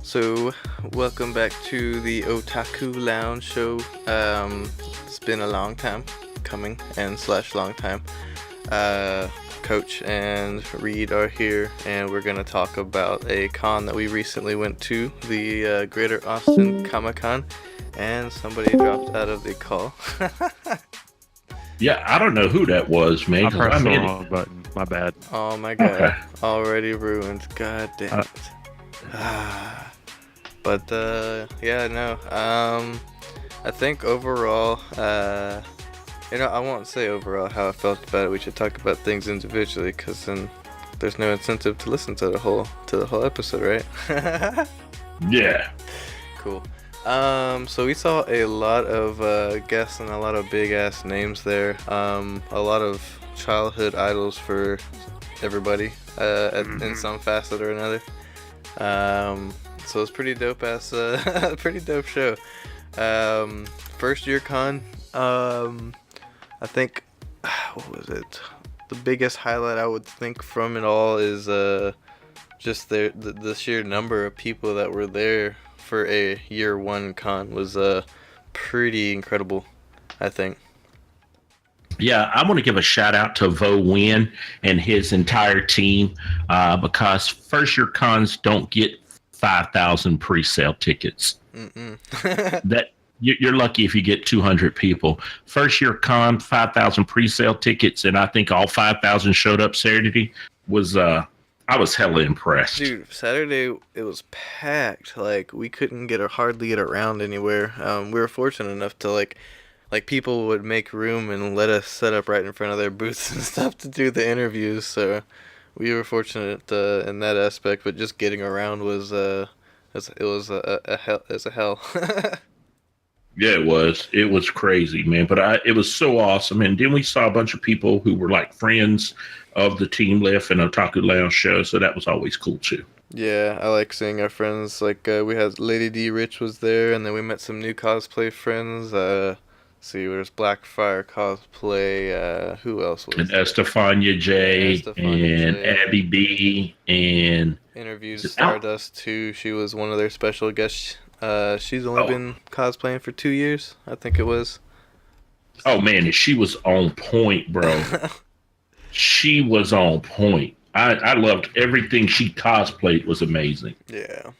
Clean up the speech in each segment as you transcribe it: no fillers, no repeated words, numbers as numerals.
So, welcome back to the Otaku Lounge show. It's been a long time coming and / long time. Coach and Reid are here, and we're gonna talk about a con that we recently went to, the Greater Austin Comic-Con, and somebody dropped out of the call. Yeah, I don't know who that was, man. I pressed the wrong button. My bad. Oh my god. Okay. Already ruined. God damn it. But, yeah, no. I think overall, I won't say overall how I felt about it. We should talk about things individually, because then there's no incentive to listen to the whole episode, right? Yeah. Cool. So we saw a lot of guests and a lot of big ass names there. A lot of childhood idols for everybody, in some facet or another. So it's pretty dope ass, pretty dope show. First year con, I think, what was it? The biggest highlight I would think from it all is just the sheer number of people that were there for a year one con was pretty incredible, I think. Yeah, I want to give a shout out to Vo Nguyen and his entire team, because first year cons don't get 5,000 pre-sale tickets. That you're lucky if you get 200 people. First year con, 5,000 pre-sale tickets, and I think all 5,000 showed up Saturday. I was hella impressed. Dude, Saturday it was packed. Like, we couldn't hardly get around anywhere. We were fortunate enough to like people would make room and let us set up right in front of their booths and stuff to do the interviews. So we were fortunate in that aspect, but just getting around was a hell. Yeah, it was. It was crazy, man. But it was so awesome. And then we saw a bunch of people who were like friends of the Team Lift and Otaku Lounge show. So that was always cool too. Yeah, I like seeing our friends. Like, we had Lady D Rich was there, and then we met some new cosplay friends. See, there's Blackfire cosplay. Who else was and there? Estefania J and J. Abby B and Interviews Stardust too. She was one of their special guests. She's only been cosplaying for 2 years, I think it was. Oh man, she was on point, bro. She was on point. I loved everything she cosplayed. Was amazing. Yeah.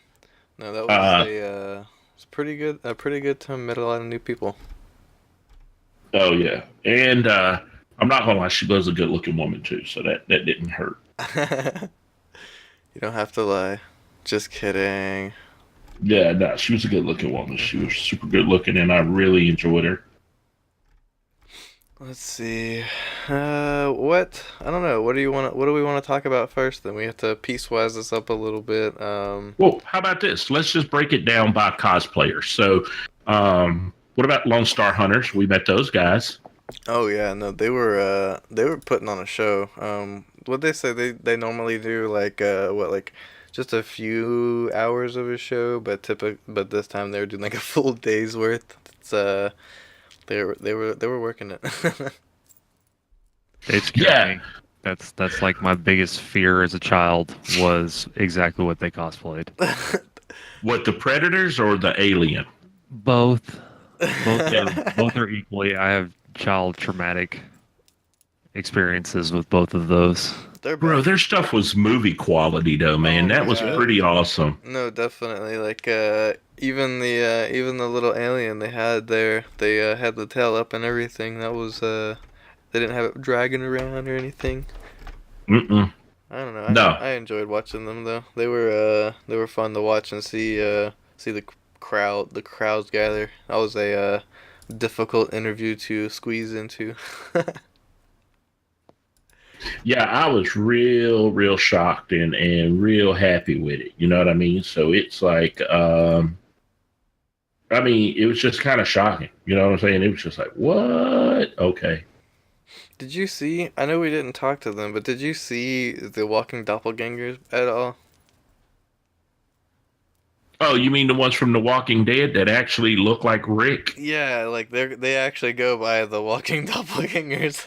No, that was it's pretty good. A pretty good time. Met a lot of new people. Oh yeah, and I'm not gonna lie, she was a good-looking woman too, so that didn't hurt. You don't have to lie. Just kidding. Yeah, no, she was a good-looking woman. She was super good-looking, and I really enjoyed her. Let's see. What? I don't know. What do we want to talk about first? Then we have to piecewise this up a little bit. Well, how about this? Let's just break it down by cosplayers. So, what about Lone Star Hunters? We met those guys. Oh yeah, no, they were putting on a show. What they say they normally do like just a few hours of a show, but this time they were doing like a full day's worth. It's they were working it. It's scary. That's like my biggest fear as a child was exactly what they cosplayed. What, the Predators or the Alien? Both are equally. I have child traumatic experiences with both of those. Bro, their stuff was movie quality though, man. That was pretty awesome. No, definitely. Like even the little alien they had there, they had the tail up and everything. That was they didn't have it dragging around or anything. Mm-mm. I don't know. No. I enjoyed watching them though. They were fun to watch and see the crowds gather. That was a difficult interview to squeeze into. Yeah, I was real shocked and real happy with it. You know what I mean? So it's like, it was just kind of shocking. You know what I'm saying? It was just like, what? Okay. Did you see? I know we didn't talk to them, but did you see the walking doppelgangers at all? Oh, you mean the ones from The Walking Dead that actually look like Rick? Yeah, like they actually go by the walking doppelgangers.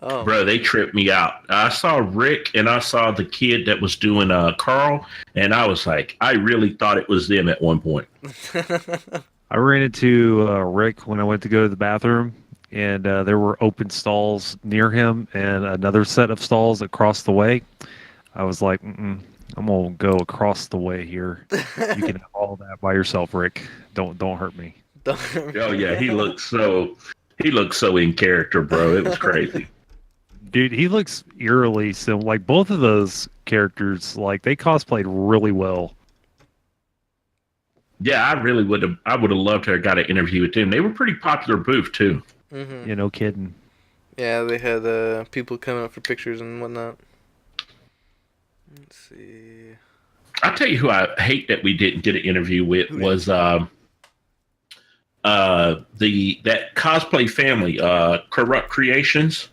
Oh Bro, man. they tripped me out. I saw Rick and I saw the kid that was doing Carl, and I was like, I really thought it was them at one point. I ran into Rick when I went to go to the bathroom, and there were open stalls near him and another set of stalls across the way. I was like, I'm gonna go across the way here. You can have all that by yourself, Rick. Don't hurt me. Oh yeah, he looks so in character, bro. It was crazy. Dude, he looks eerily similar. Like both of those characters, like they cosplayed really well. Yeah, I would have loved to have got an interview with them. They were pretty popular booth too. Hmm. No kidding. Yeah, they had people coming up for pictures and whatnot. Let's see. I'll tell you who I hate that we didn't get an interview with was the that cosplay family, Corrupt Creations.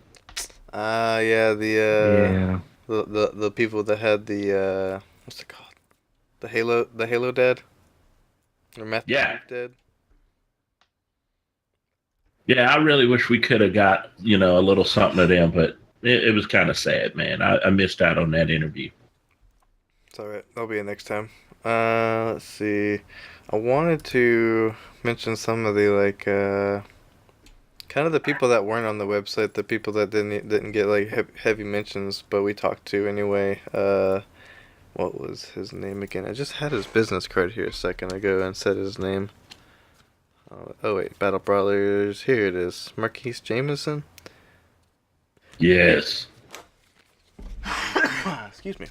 Yeah, Yeah. the people that had the what's it called? The Halo Dad or Matthew Yeah. Dad. Yeah, I really wish we could have got, a little something of them, but it was kind of sad, man. I missed out on that interview. It's alright. That'll be it next time. Let's see. I wanted to mention some of the kind of the people that weren't on the website, the people that didn't get like heavy mentions, but we talked to anyway. What was his name again? I just had his business card here a second ago and said his name. Oh wait, Battle Brawlers. Here it is. Marquise Jameson. Yes. Excuse me.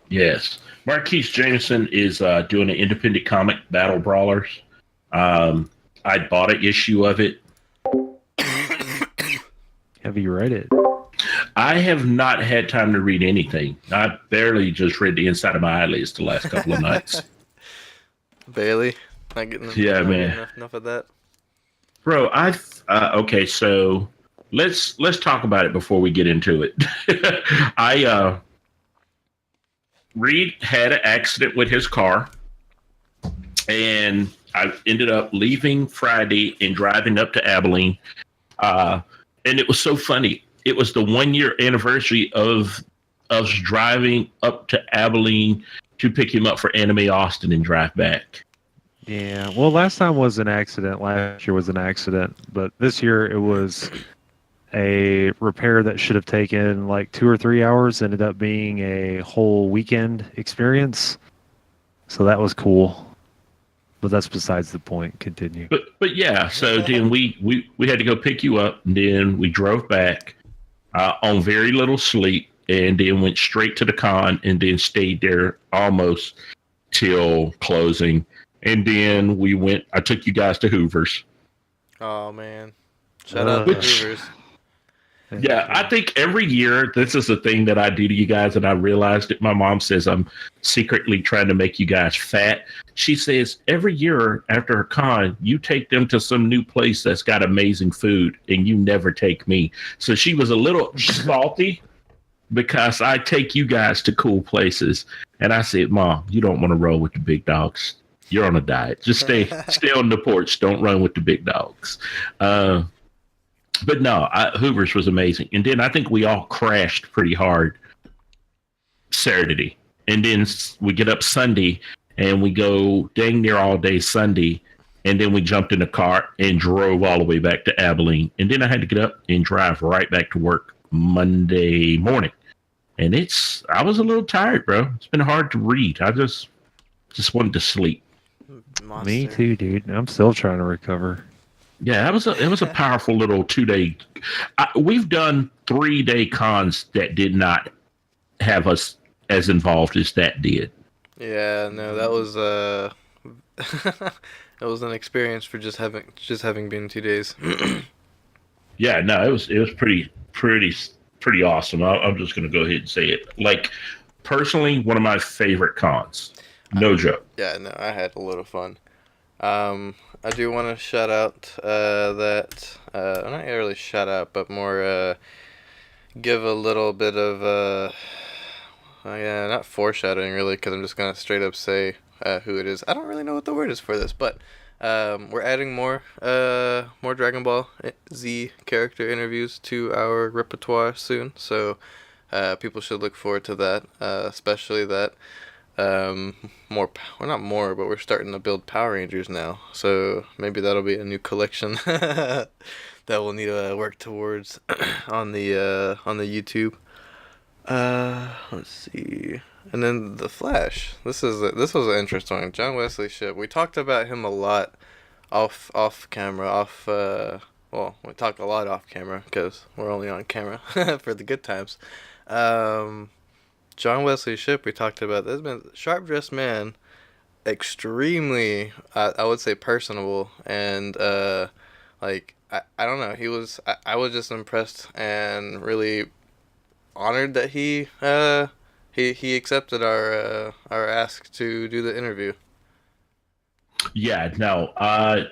Yes. Marquise Jameson is doing an independent comic, Battle Brawlers. I bought an issue of it. Have you read it? I have not had time to read anything. I barely just read the inside of my eyelids the last couple of nights. Bailey. Not getting Yeah, not man. getting enough of that. Bro, okay, so let's talk about it before we get into it. Reid had an accident with his car, and I ended up leaving Friday and driving up to Abilene. And it was so funny. It was the 1 year anniversary of us driving up to Abilene to pick him up for Anime Austin and drive back. Yeah. Well, last time was an accident. Last year was an accident, but this year it was a repair that should have taken like 2 or 3 hours. Ended up being a whole weekend experience. So that was cool. But that's besides the point. Continue. But yeah, so then we had to go pick you up, and then we drove back on very little sleep, and then went straight to the con, and then stayed there almost till closing. And then I took you guys to Hoover's. Oh man. Shout out to Hoovers. Yeah, I think every year this is a thing that I do to you guys, and I realized it. My mom says I'm secretly trying to make you guys fat. She says every year after a con, you take them to some new place that's got amazing food, and you never take me. So she was a little salty because I take you guys to cool places. And I said, Mom, you don't want to roll with the big dogs. You're on a diet. Just stay on the porch. Don't run with the big dogs. But no, Hoover's was amazing. And then I think we all crashed pretty hard Saturday. And then we get up Sunday and we go dang near all day Sunday. And then we jumped in the car and drove all the way back to Abilene. And then I had to get up and drive right back to work Monday morning. And I was a little tired, bro. It's been hard to read. I just wanted to sleep. Monster. Me too, dude. I'm still trying to recover. Yeah, it was a powerful little 2-day. We've done 3-day cons that did not have us as involved as that did. Yeah, no, that was it was an experience for just having been 2 days. Yeah, no, it was pretty awesome. I'm just gonna go ahead and say it. Like personally, one of my favorite cons. No joke. Yeah, no, I had a lot of fun. I do want to shout out not really shout out, but more give a little bit of yeah, not foreshadowing really, because I'm just gonna straight up say who it is. I don't really know what the word is for this, but We're adding more Dragon Ball Z character interviews to our repertoire soon, so people should look forward to that. Especially that well, not more, but we're starting to build Power Rangers now, so maybe that'll be a new collection that we'll need to work towards on the YouTube. Let's see. And then the Flash. This was an interesting one. John Wesley Shipp. We talked about him a lot off camera. Well, we talked a lot off camera because we're only on camera for the good times. John Wesley Shipp. We talked about. There's been sharp dressed man, extremely I would say personable and like I don't know. I was just impressed and really honored that he accepted our ask to do the interview. Yeah, no.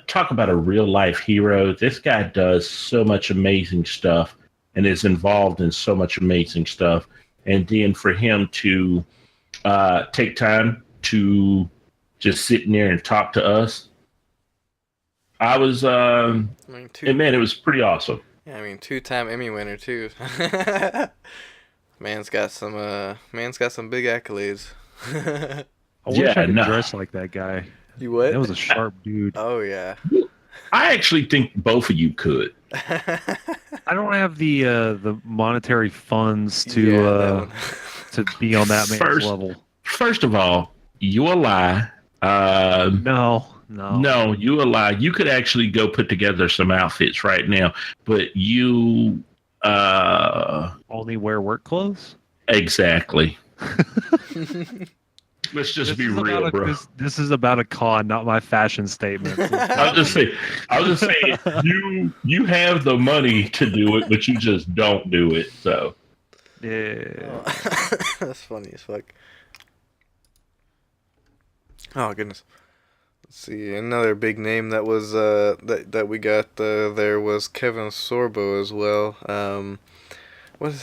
Talk about a real life hero. This guy does so much amazing stuff and is involved in so much amazing stuff. And then for him to take time to just sit in there and talk to us, I was, and man, it was pretty awesome. Yeah, I mean, 2-time Emmy winner too. Man's got some big accolades. I wish I could dress like that guy. You what? That was a sharp dude. Oh yeah. I actually think both of you could. I don't have the monetary funds to be on that man's level. First of all, you a lie. No, you a lie. You could actually go put together some outfits right now, but you only wear work clothes. Exactly. Let's just be real, bro. This is about a con, not my fashion statement. I'll just say, you have the money to do it, but you just don't do it. So, yeah, that's funny as fuck. Oh goodness. Let's see. Another big name that was that we got there was Kevin Sorbo as well. What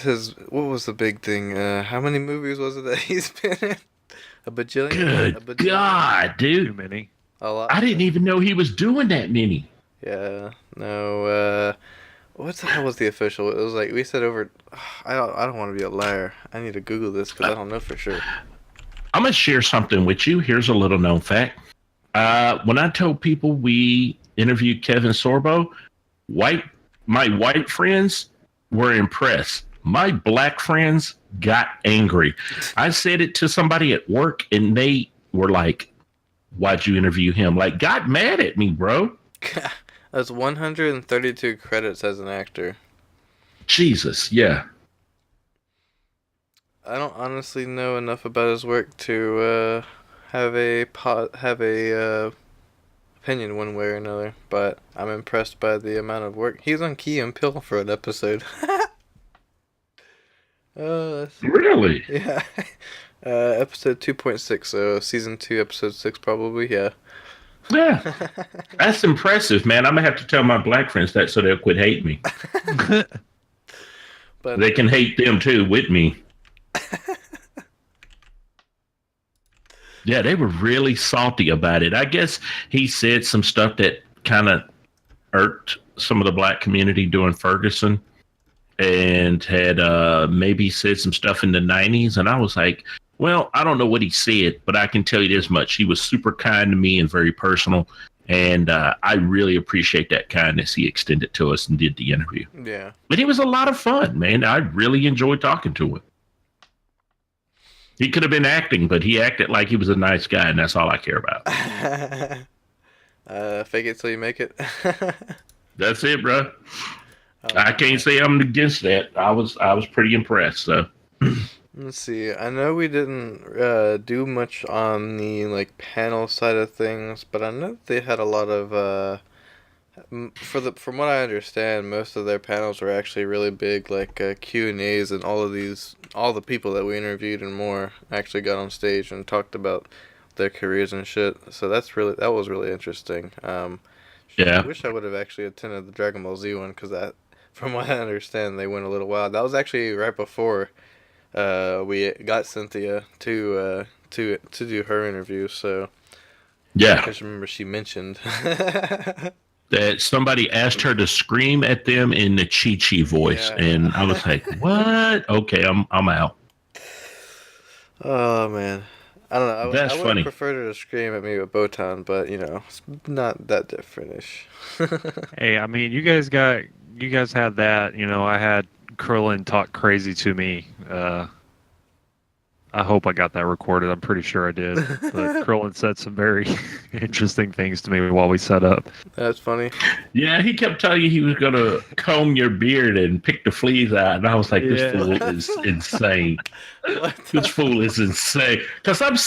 was the big thing? How many movies was it that he's been in? A bajillion? Good God, dude. Too many. A lot. I didn't even know he was doing that many. Yeah. No. What the hell was the official? It was like we said over. I don't want to be a liar. I need to Google this because I don't know for sure. I'm gonna share something with you. Here's a little known fact. When I told people we interviewed Kevin Sorbo, my white friends were impressed. My black friends got angry. I said it to somebody at work, and they were like, "Why'd you interview him?" Like, got mad at me, bro. That's 132 credits as an actor. Jesus, yeah. I don't honestly know enough about his work to have a opinion one way or another, but I'm impressed by the amount of work. He's on Key and Peele for an episode. Really? Yeah. Episode 2.6, so season 2, episode 6 probably, yeah. Yeah. That's impressive, man. I'm gonna have to tell my black friends that so they'll quit hating me. But they can hate them too with me. Yeah, they were really salty about it. I guess he said some stuff that kind of irked some of the black community during Ferguson, and had maybe said some stuff in the 90s. And I was like, well, I don't know what he said, but I can tell you this much. He was super kind to me and very personal. And I really appreciate that kindness he extended to us and did the interview. yeah. But he was a lot of fun, man. I really enjoyed talking to him. He could have been acting, but he acted like he was a nice guy, and that's all I care about. Fake it till you make it. That's it, bro. I can't say I'm against that. I was pretty impressed. So Let's see. I know we didn't do much on the panel side of things, but I know they had a lot of from what I understand, most of their panels were actually really big, Q&As, and all the people that we interviewed and more actually got on stage and talked about their careers and shit. So that was really interesting. yeah. I wish I would have actually attended the Dragon Ball Z one because from what I understand, they went a little wild. That was actually right before we got Cynthia to do her interview. So Yeah. I just remember she mentioned. That somebody asked her to scream at them in the Chi-Chi voice. Yeah. And I was like, what? Okay, I'm out. Oh man, I don't know. That's I would have funny. preferred her to scream at me with Botan, but it's not that different-ish. Hey, I mean, you guys had that. I had Krillin talk crazy to me. I hope I got that recorded. I'm pretty sure I did. But Krillin said some very interesting things to me while we set up. That's funny. Yeah, he kept telling you he was going to comb your beard and pick the fleas out. And I was like, this fool is insane. This fool is insane. Because I'm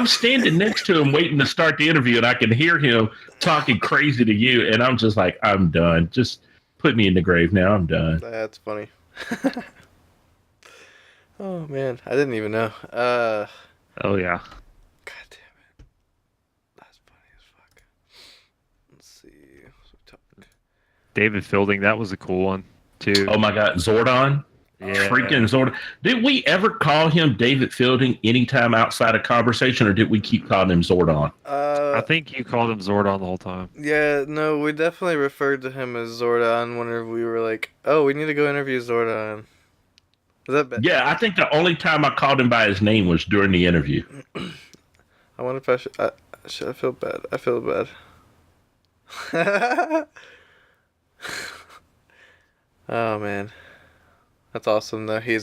standing next to him waiting to start the interview, and I can hear him talking crazy to you. And I'm just like, I'm done. Just put me in the grave now. I'm done. That's funny. Oh man, I didn't even know. Oh yeah. God damn it. That's funny as fuck. Let's see. David Fielding, that was a cool one too. Oh my God, Zordon. Yeah. Freaking Zordon. Did we ever call him David Fielding anytime outside of conversation, or did we keep calling him Zordon? I think you called him Zordon the whole time. Yeah, no, we definitely referred to him as Zordon whenever we were like, oh, we need to go interview Zordon. Is that bad? Yeah, I think the only time I called him by his name was during the interview. I wonder if I should I feel bad. I feel bad. Oh man, that's awesome though. He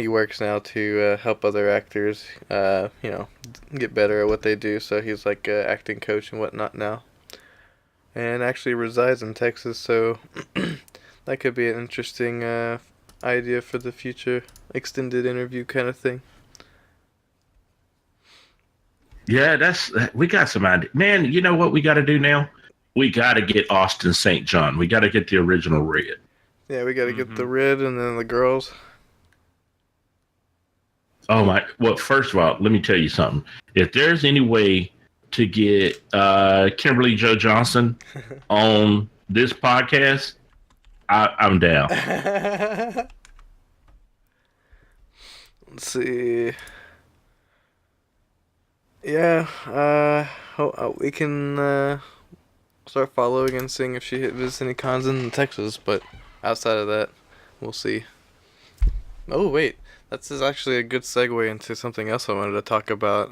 works now to help other actors, get better at what they do. So he's like an acting coach and whatnot now, and actually resides in Texas. So that could be an interesting idea for the future, extended interview kind of thing. Yeah, we got some idea. Man, you know what we got to do now? We got to get Austin St. John. We got to get the original Red. Yeah, we got to get the Red and then the girls. Oh my! Well, first of all, let me tell you something. If there's any way to get Kimberly Joe Johnson on this podcast, I'm down. Let's see. Yeah, we can start following and seeing if she visits any cons in Texas, but outside of that, we'll see. Oh, wait. This is actually a good segue into something else I wanted to talk about,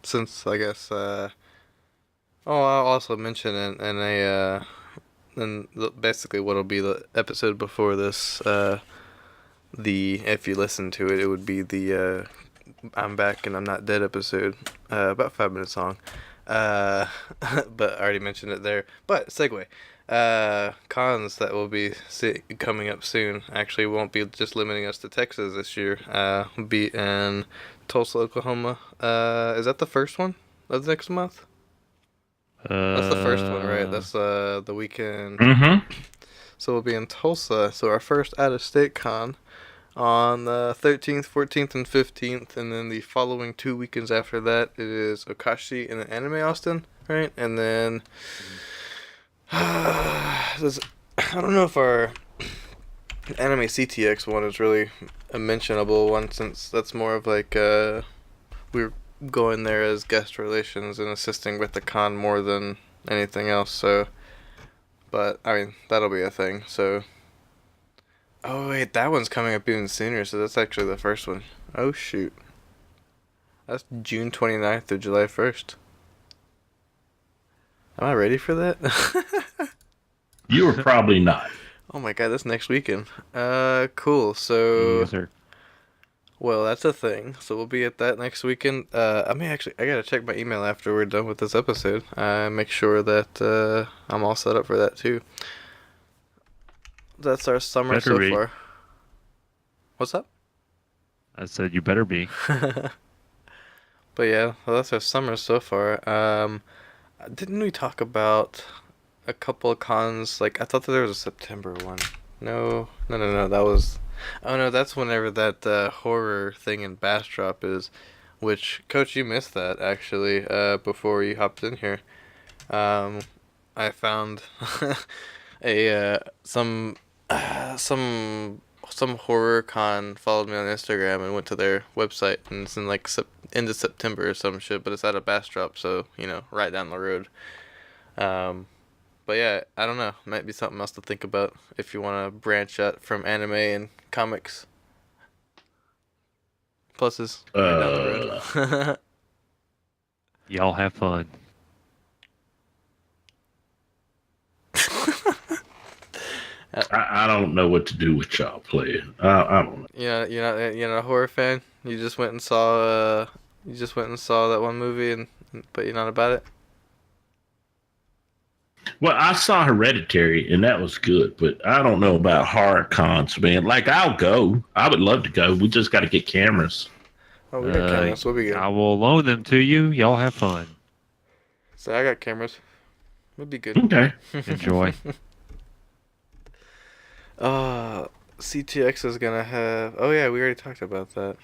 since, I guess, I'll also mention it in basically what'll be the episode before this, if you listen to it, it would be the, I'm Back and I'm Not Dead episode, about 5 minutes long, but I already mentioned it there, but segue. Cons that will be coming up soon actually won't be just limiting us to Texas this year. Be in Tulsa, Oklahoma. Is that the first one of next month? That's the first one, right? That's the weekend. Mm-hmm. So we'll be in Tulsa. So our first out-of-state con on the 13th, 14th, and 15th, and then the following 2 weekends after that, it is Okashi and Anime Austin, right? And then I don't know if our Anime CTX one is really a mentionable one, since that's more of like we're going there as guest relations and assisting with the con more than anything else. So, but I mean that'll be a thing. So, oh wait, that one's coming up even sooner. So that's actually the first one. Oh shoot, that's June 29th or July 1st. Am I ready for that? You were probably not. Oh my god, that's next weekend. Cool. So, Yes, sir. well, that's a thing. So we'll be at that next weekend. I gotta check my email after we're done with this episode. Make sure that I'm all set up for that too. That's our summer Better so be. far. What's up? I said you better be. But yeah, well, that's our summer so far. Didn't we talk about a couple of cons? Like, I thought that there was a September one. No. That was... Oh, no, that's whenever that horror thing in Bastrop is. Which, Coach, you missed that, actually, before you hopped in here. I found some some horror con followed me on Instagram and went to their website, and it's in like end of September or some shit, but it's at a Bastrop, so right down the road. But yeah, I don't know. Might be something else to think about if you want to branch out from anime and comics. Pluses right down the road. Y'all have fun. I don't know what to do with y'all playing. I don't know. Yeah, you're not a horror fan. You just went and saw that one movie, but you're not about it. Well, I saw Hereditary, and that was good, but I don't know about horror cons, man. Like, I'll go. I would love to go. We just got to get cameras. Oh, we got cameras. We'll be good. I will loan them to you. Y'all have fun. So I got cameras. We'll be good. Okay. Enjoy. CTX is gonna have. Oh yeah, we already talked about that.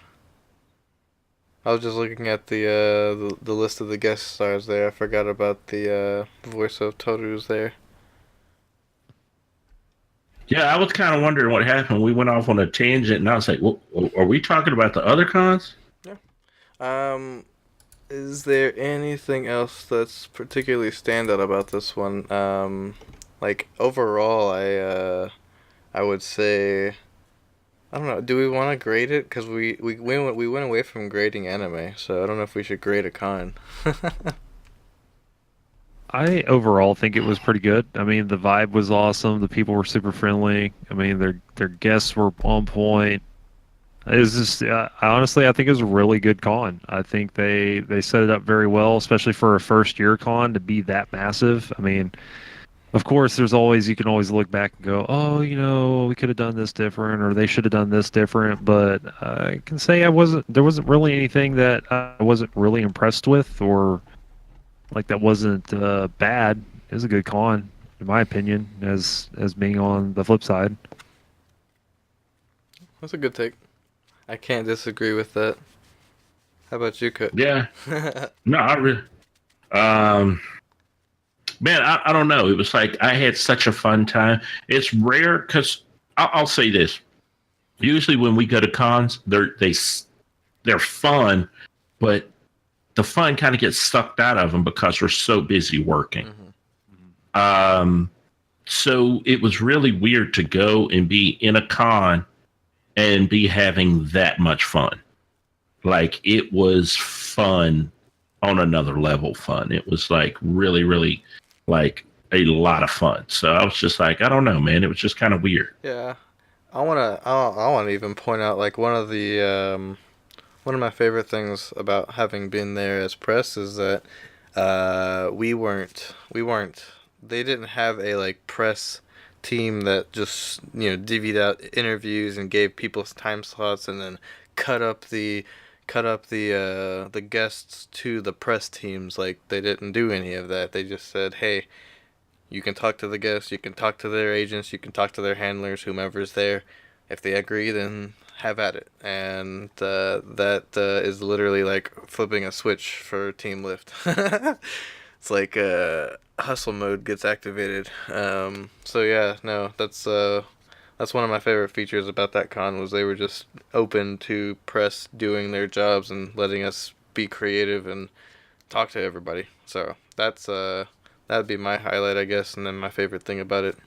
I was just looking at the list of the guest stars there. I forgot about the voice of Toru's there. Yeah, I was kind of wondering what happened. We went off on a tangent, and I was like, well, are we talking about the other cons? Yeah. Is there anything else that's particularly standout about this one? Like overall, I would say, I don't know. Do we want to grade it? Because we went away from grading anime, so I don't know if we should grade a con. I overall think it was pretty good. I mean, the vibe was awesome. The people were super friendly. I mean, their guests were on point. It was just honestly, I think it was a really good con. I think they set it up very well, especially for a first year con to be that massive. I mean, of course, you can always look back and go, oh, we could have done this different, or they should have done this different. But I can say there wasn't really anything that I wasn't really impressed with, or like that wasn't bad. It was a good con, in my opinion, as being on the flip side. That's a good take. I can't disagree with that. How about you, Coach? Yeah. No, I really. Man, I don't know. It was like I had such a fun time. It's rare because I'll say this. Usually when we go to cons, they're fun, but the fun kind of gets sucked out of them because we're so busy working. Mm-hmm. So it was really weird to go and be in a con and be having that much fun. Like, it was fun on another level fun. It was like really, really like a lot of fun. So I was just like, I don't know, man. It was just kind of weird. Yeah. I wanna even point out like one of my favorite things about having been there as press is that they didn't have a like press team that just divvied out interviews and gave people time slots and then cut up the guests to the press teams. Like, they didn't do any of that. They just said, hey, you can talk to the guests, you can talk to their agents, you can talk to their handlers, whomever's there. If they agree, then have at it. And that is literally like flipping a switch for Team Lift. It's like hustle mode gets activated. So yeah, no, that's one of my favorite features about that con was they were just open to press doing their jobs and letting us be creative and talk to everybody. So that'd be my highlight, I guess, and then my favorite thing about it.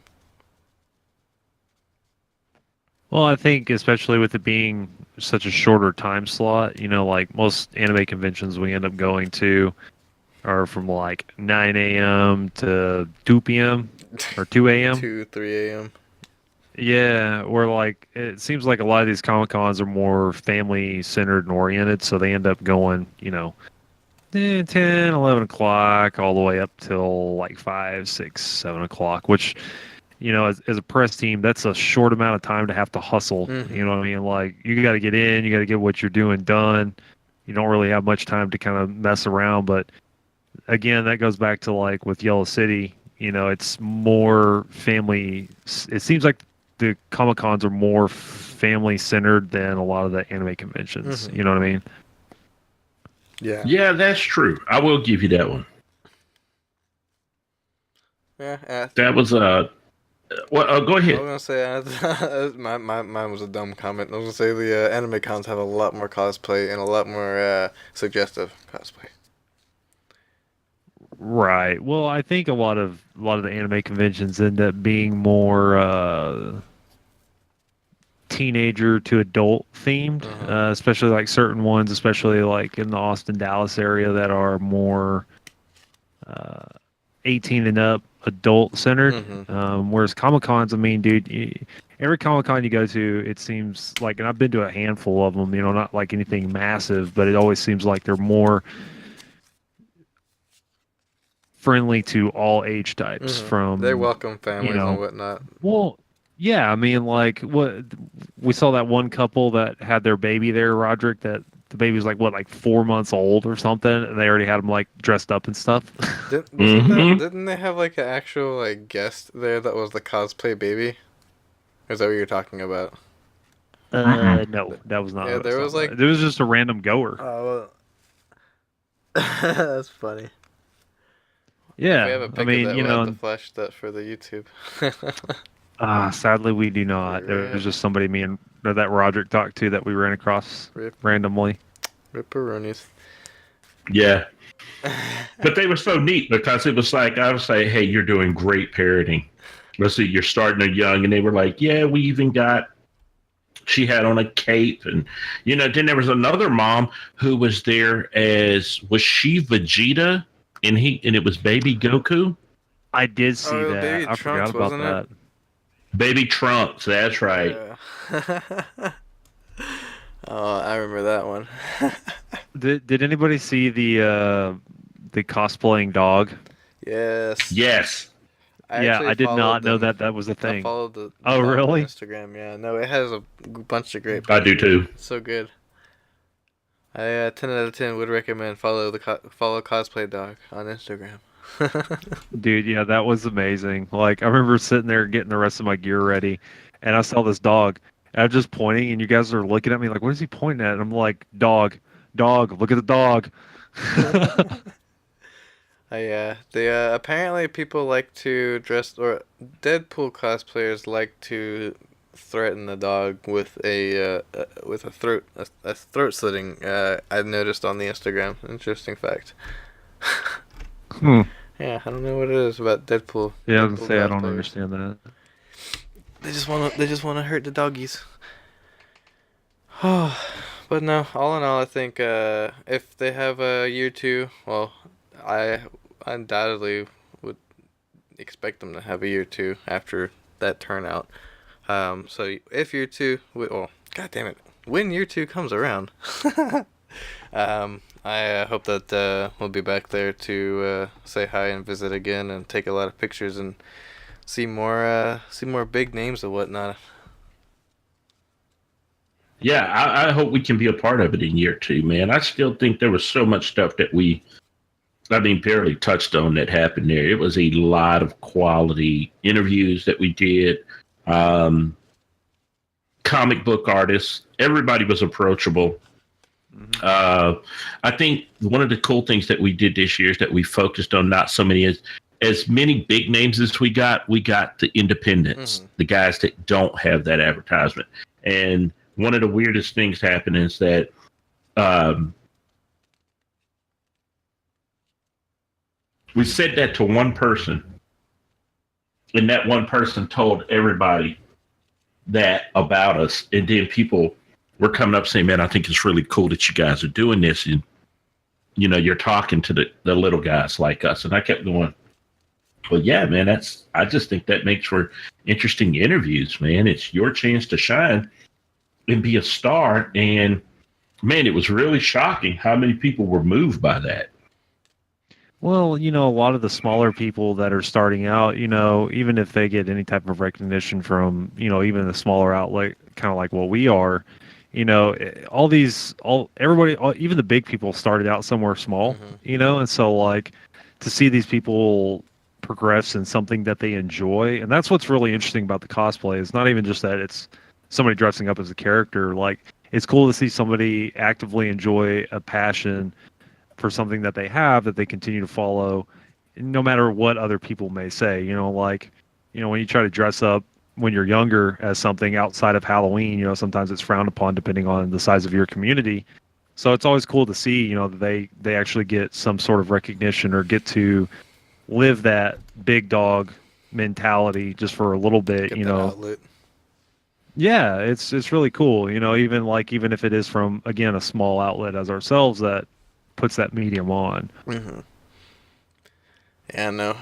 Well, I think especially with it being such a shorter time slot, like most anime conventions we end up going to are from like 9 a.m. to 2 p.m. or 2 a.m. 3 a.m. Yeah, or like it seems like a lot of these Comic Cons are more family centered and oriented, so they end up going, 10, 11 o'clock all the way up till like 5, 6, 7 o'clock, which, as a press team, that's a short amount of time to have to hustle. Mm-hmm. You know what I mean? Like, you got to get in, you got to get what you're doing done. You don't really have much time to kind of mess around, but again, that goes back to like with Yellow City, it's more family. It seems like the Comic Cons are more family centered than a lot of the anime conventions. Mm-hmm. You know what I mean? Yeah. Yeah, that's true. I will give you that one. Yeah. That was Well, go I ahead. was gonna say mine was a dumb comment. I was gonna say the anime cons have a lot more cosplay and a lot more suggestive cosplay. Right. Well, I think a lot of the anime conventions end up being more teenager to adult themed, Uh-huh. especially like certain ones, especially like in the Austin, Dallas area that are more uh, 18 and up, adult centered. Mm-hmm. Whereas Comic Cons, I mean, dude, every Comic Con you go to, it seems like, and I've been to a handful of them, not like anything massive, but it always seems like they're more friendly to all age types They from, welcome you families and know, whatnot. well, yeah, I mean, like what we saw that one couple that had their baby there, Roderick, that the baby was like what, like 4 months old or something, and they already had him like dressed up and stuff. Hmm. Didn't they have like an actual like guest there that was the cosplay baby? Is that what you're talking about? No, that was not Yeah, what I was there was talking like. about. It was just a random goer. Oh, that's funny. If we have Yeah, a I pic of mean, that, we'll have to flash that for the YouTube. sadly we do not. There was Rip, just somebody me and or that Roderick talked to that we ran across rip, randomly. ripperoonies. Yeah, but they were so neat because it was like I would say, "Hey, you're doing great parenting." Let's see, you're starting her young, and they were like, "Yeah, we even got." She had on a cape, and then there was another mom who was there as was she Vegeta, and it was Baby Goku, I did see Oh, baby that. I forgot Trunks, about wasn't it? that. Baby Trunks. That's right. Yeah. Oh, I remember that one. Did anybody see the cosplaying dog? Yes. Yes, I Yeah, actually I did followed not know them. that that was a I thing. followed the Oh, dog on really? Instagram. Yeah, no, it has a bunch of great I do pictures. too. It's so good. I 10 out of 10 would recommend follow cosplay dog on Instagram. Dude, yeah, that was amazing. Like, I remember sitting there getting the rest of my gear ready, and I saw this dog. And I'm just pointing, and you guys are looking at me like, "What is he pointing at?" And I'm like, "Dog, dog, look at the dog." They apparently people like to dress or Deadpool cosplayers like to threaten the dog with a throat slitting. I've noticed on the Instagram. Interesting fact. Hmm. Yeah, I don't know what it is about Yeah, I was gonna Deadpool say I don't cosplayers. understand that. They just wanna hurt the doggies. Oh, but no. All in all, I think if they have a year two, well, I undoubtedly would expect them to have a year two after that turnout. So if year two, well, god damn it, when year two comes around, I hope that we'll be back there to say hi and visit again and take a lot of pictures and see more big names and whatnot. Yeah, I hope we can be a part of it in year two, man. I still think there was so much stuff that barely touched on that happened there. It was a lot of quality interviews that we did. Um, Comic book artists, everybody was approachable. Mhm. I think one of the cool things that we did this year is that we focused on not so many as many big names as we got. We got the independents, Mhm. the guys that don't have that advertisement. And one of the weirdest things happened is that um, we said that to one person, and that one person told everybody that about us, and then people were coming up saying, "Man, I think it's really cool that you guys are doing this," and you're talking to the little guys like us. And I kept going, well, yeah, man, I just think that makes for interesting interviews, man. It's your chance to shine and be a star. And man, it was really shocking how many people were moved by that. Well, a lot of the smaller people that are starting out, even if they get any type of recognition from, even a smaller outlet, kind of like what we are, everybody, even the big people started out somewhere small, Mhm. and so like to see these people progress in something that they enjoy, and that's what's really interesting about the cosplay. It's not even just that it's somebody dressing up as a character. Like, it's cool to see somebody actively enjoy a passion for something that they have that they continue to follow no matter what other people may say. Like, when you try to dress up when you're younger as something outside of Halloween, sometimes it's frowned upon depending on the size of your community. So it's always cool to see, that they actually get some sort of recognition or get to live that big dog mentality just for a little bit, Get that outlet. Yeah, it's really cool, even if it is from, again, a small outlet as ourselves that puts that medium on. Mm-hmm. Yeah, no,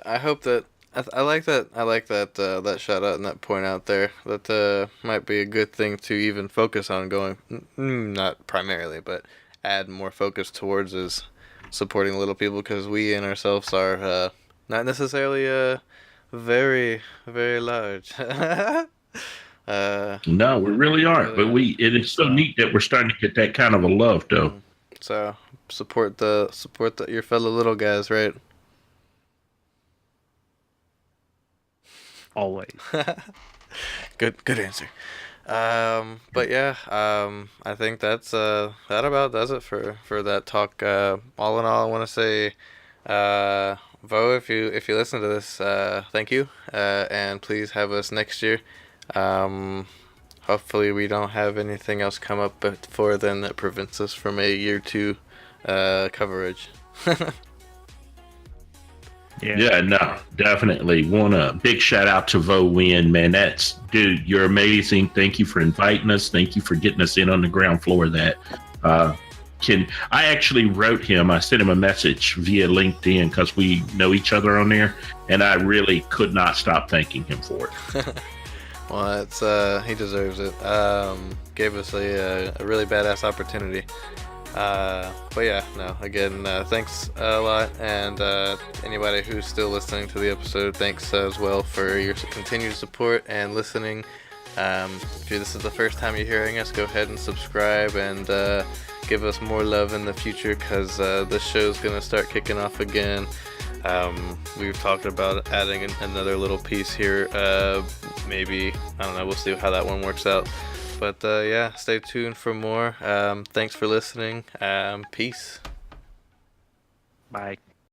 I hope that I like that that shout out and that point out there that might be a good thing to even focus on going, not primarily, but add more focus towards is supporting little people, because we in ourselves are not necessarily very very large. No, we really aren't. But it is so neat that we're starting to get that kind of a love, though. So support your fellow little guys, right? Always. Good answer. But yeah, I think that's that about does it for that talk. All in all, I want to say, Vo, if you listen to this, thank you, and please have us next year. Hopefully we don't have anything else come up before then that prevents us from a year 2 coverage. Yeah, no, definitely. Want a big shout out to Vo Nguyen, man. Dude, you're amazing. Thank you for inviting us. Thank you for getting us in on the ground floor of that. I actually wrote him, I sent him a message via LinkedIn because we know each other on there, and I really could not stop thanking him for it. Well, it's he deserves it. Gave us a really badass opportunity. But yeah, no, again, thanks a lot, and anybody who's still listening to the episode, thanks as well for your continued support and listening. If this is the first time you're hearing us, go ahead and subscribe and give us more love in the future, because this show's gonna start kicking off again. We've talked about adding another little piece here, maybe, I don't know, we'll see how that one works out. But yeah, stay tuned for more. Thanks for listening. Peace. Bye.